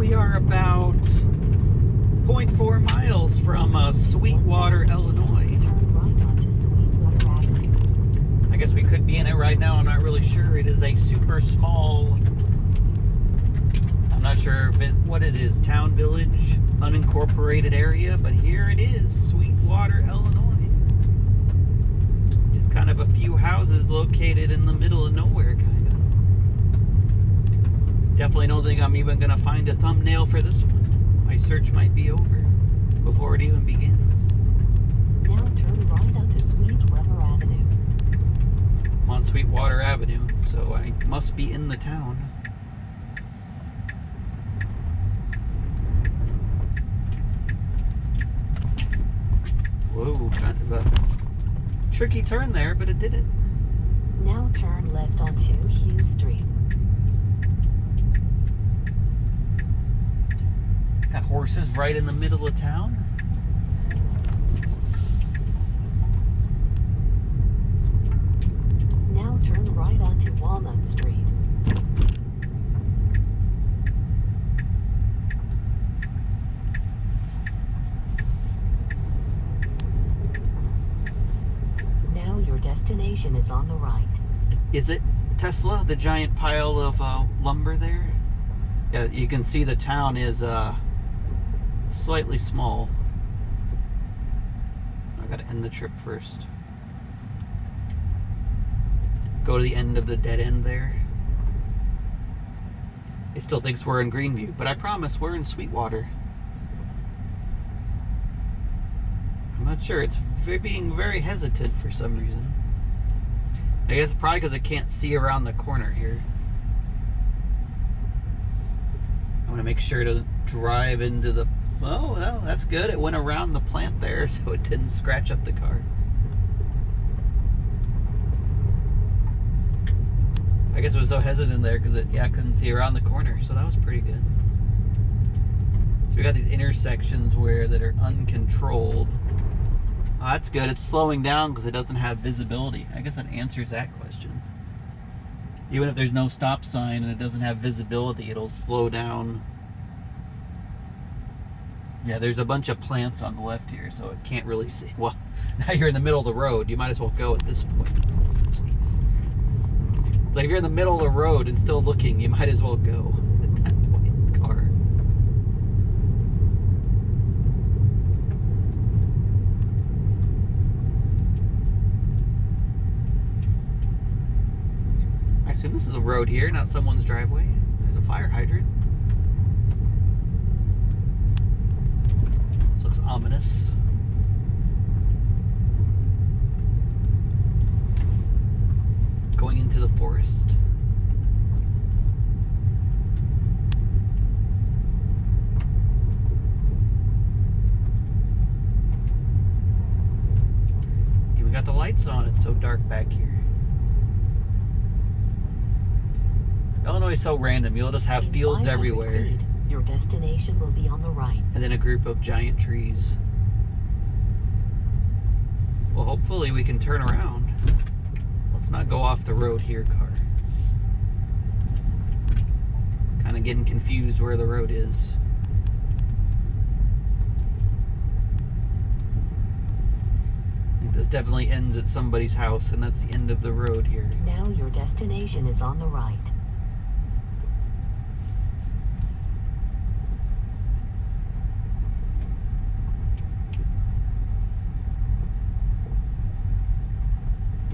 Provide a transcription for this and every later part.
we are about 0.4 miles from Sweetwater, Illinois. Turn right onto Sweetwater Avenue. I guess we could be in it right now. I'm not really sure. It is a super small, I'm not sure what it is, town, village, unincorporated area, but here it is, Sweetwater, Illinois. Just kind of a few houses located in the middle of nowhere, kind of. Definitely don't think I'm even going to find a thumbnail for this one. My search might be over before it even begins. Now turn right onto Sweetwater Avenue. I'm on Sweetwater Avenue, so I must be in the town. Whoa, kind of a tricky turn there, but it did it. Now turn left onto Hughes Street. Got horses right in the middle of town. Now turn right onto Walnut Street. Now your destination is on the right. Is it Tesla, the giant pile of lumber there? Yeah, you can see the town is slightly small. I gotta end the trip first. Go to the end of the dead end there. It still thinks we're in Greenview, but I promise we're in Sweetwater. I'm not sure. It's being very hesitant for some reason. I guess probably because it can't see around the corner here. I'm gonna make sure to drive into the... Oh, no, that's good. It went around the plant there, so it didn't scratch up the car. I guess it was so hesitant there because it, I couldn't see around the corner, so that was pretty good. So we got these intersections that are uncontrolled. Oh, that's good. It's slowing down because it doesn't have visibility. I guess that answers that question. Even if there's no stop sign and it doesn't have visibility, it'll slow down. Yeah, there's a bunch of plants on the left here, so it can't really see. Well, now you're in the middle of the road. You might as well go at this point. Jeez. It's like if you're in the middle of the road and still looking, you might as well go at that point in the car. I assume this is a road here, not someone's driveway. There's a fire hydrant. This looks ominous. Going into the forest. Even got the lights on. It's so dark back here. Illinois is so random. You'll just have fields everywhere. Your destination will be on the right. And then a group of giant trees. Well, hopefully we can turn around. Let's not go off the road here, car. Kind of getting confused where the road is. I think this definitely ends at somebody's house, and that's the end of the road here. Now your destination is on the right.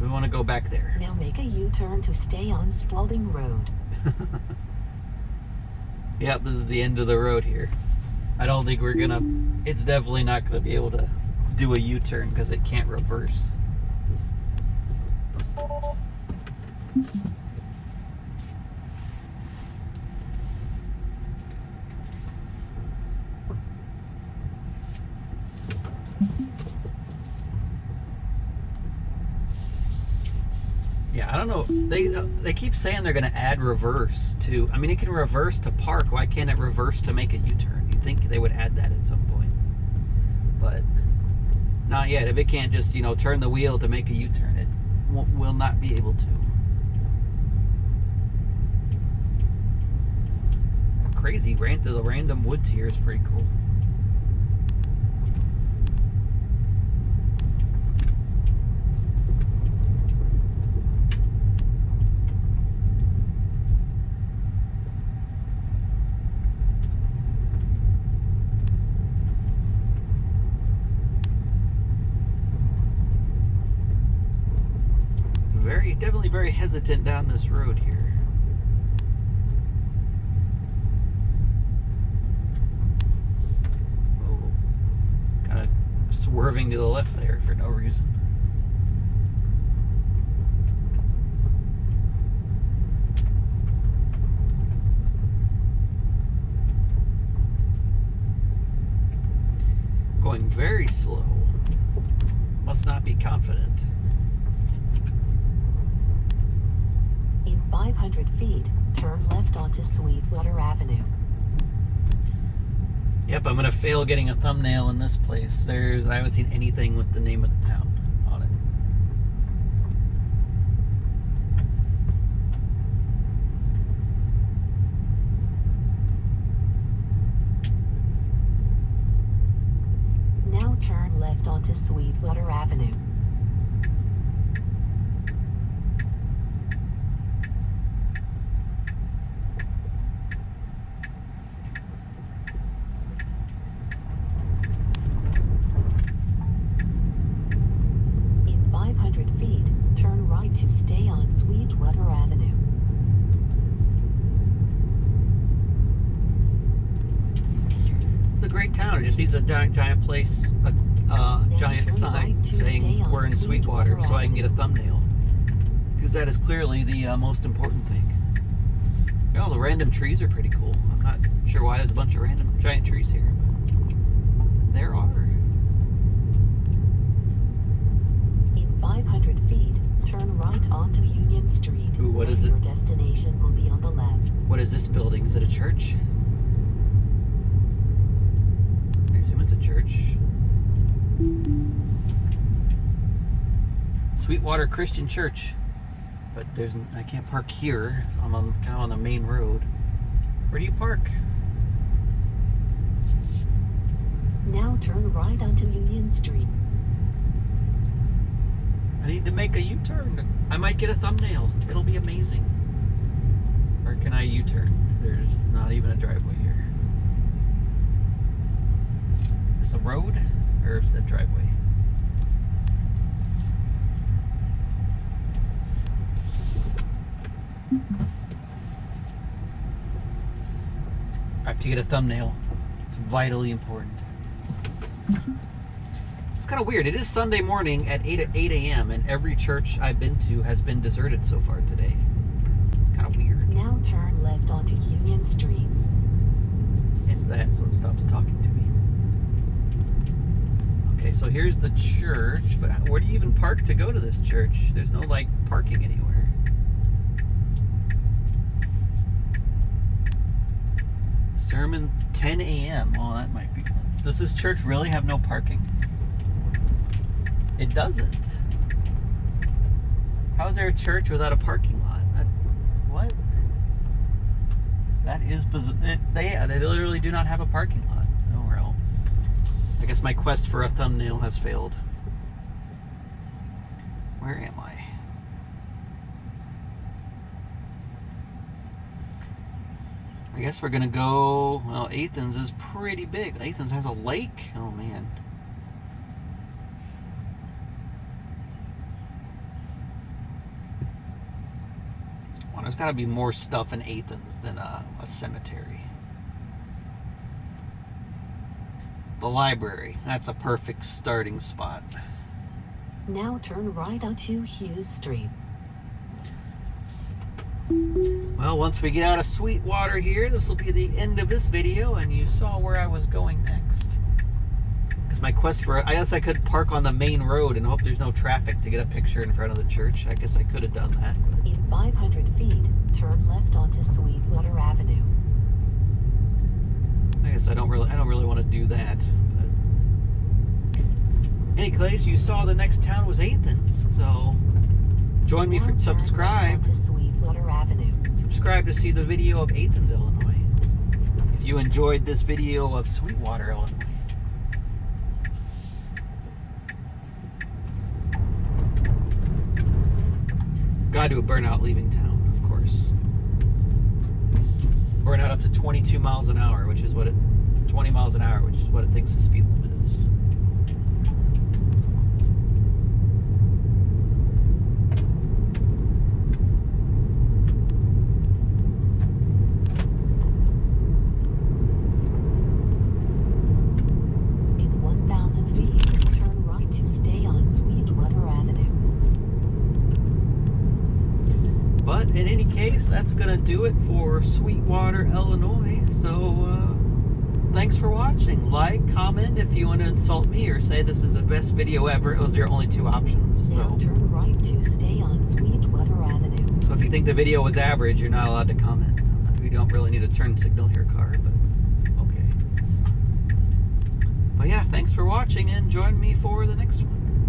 We want to go back there. Now make a U-turn to stay on Spalding Road. Yep, this is the end of the road here. I don't think we're gonna... It's definitely not gonna be able to do a U-turn because it can't reverse. Yeah, I don't know. They keep saying they're going to add reverse to... I mean, it can reverse to park. Why can't it reverse to make a U-turn? You'd think they would add that at some point. But not yet. If it can't just, you know, turn the wheel to make a U-turn, it will not be able to. crazy. The random woods here is pretty cool. Definitely very hesitant down this road here. Oh, kind of swerving to the left there for no reason. Going very slow. Must not be confident. In 500 feet, turn left onto Sweetwater Avenue. Yep, I'm gonna fail getting a thumbnail in this place. I haven't seen anything with the name of the town on it. Now turn left onto Sweetwater Avenue. To stay on Sweetwater Avenue. It's a great town. It just needs a giant place, a giant sign saying we're in Sweetwater, so I can get a thumbnail. Because that is clearly the most important thing. Oh, the random trees are pretty cool. I'm not sure why there's a bunch of random giant trees here. There are. In 500 feet, turn right onto Union Street. Ooh, what is it? Your destination will be on the left. What is this building? Is it a church? I assume it's a church. Sweetwater Christian Church. But I can't park here. I'm kind of on the main road. Where do you park? Now turn right onto Union Street. I need to make a U-turn. I might get a thumbnail. It'll be amazing. Or can I U-turn? There's not even a driveway here. Is this a road or is it a driveway? I have to get a thumbnail. It's vitally important. It's kind of weird. It is Sunday morning at 8 a.m. and every church I've been to has been deserted so far today. It's kind of weird. Now turn left onto Union Street. And that, so it stops talking to me. Okay, so here's the church, but where do you even park to go to this church? There's no, like, parking anywhere. Sermon 10 a.m. Oh, that might be... Does this church really have no parking? It doesn't. How is there a church without a parking lot? What? That is bizarre. They literally do not have a parking lot. Oh well. I guess my quest for a thumbnail has failed. Where am I? I guess we're gonna go. Well, Athens is pretty big. Athens has a lake. Oh man. Well, there's got to be more stuff in Athens than a cemetery. The library. That's a perfect starting spot. Now turn right onto Hughes Street. Well, once we get out of Sweetwater here, this will be the end of this video, and you saw where I was going next. Because my quest for... I guess I could park on the main road and hope there's no traffic to get a picture in front of the church. I guess I could have done that. But... In 500 feet, turn left onto Sweetwater Avenue. I guess I don't really want to do that. But... any case, you saw the next town was Athens, so join me for subscribe. To Sweetwater Avenue. Subscribe to see the video of Athens, Illinois. you enjoyed this video of Sweetwater, Illinois. Gotta do a burnout leaving town, of course. Burnout up to 22 miles an hour, which is what it, 20 miles an hour, which is what it thinks the speed limit is. In 1,000 feet, turn right to stay on Sweetwater Avenue. But in any case, that's gonna do it for Sweetwater, Illinois. So thanks for watching. Like, comment if you want to insult me or say this is the best video ever. Those are your only two options. Now So turn right to stay on Sweetwater Avenue. if you think the video was average, you're not allowed to comment. We don't really need a turn signal here, car, but okay. But yeah, thanks for watching and join me for the next one.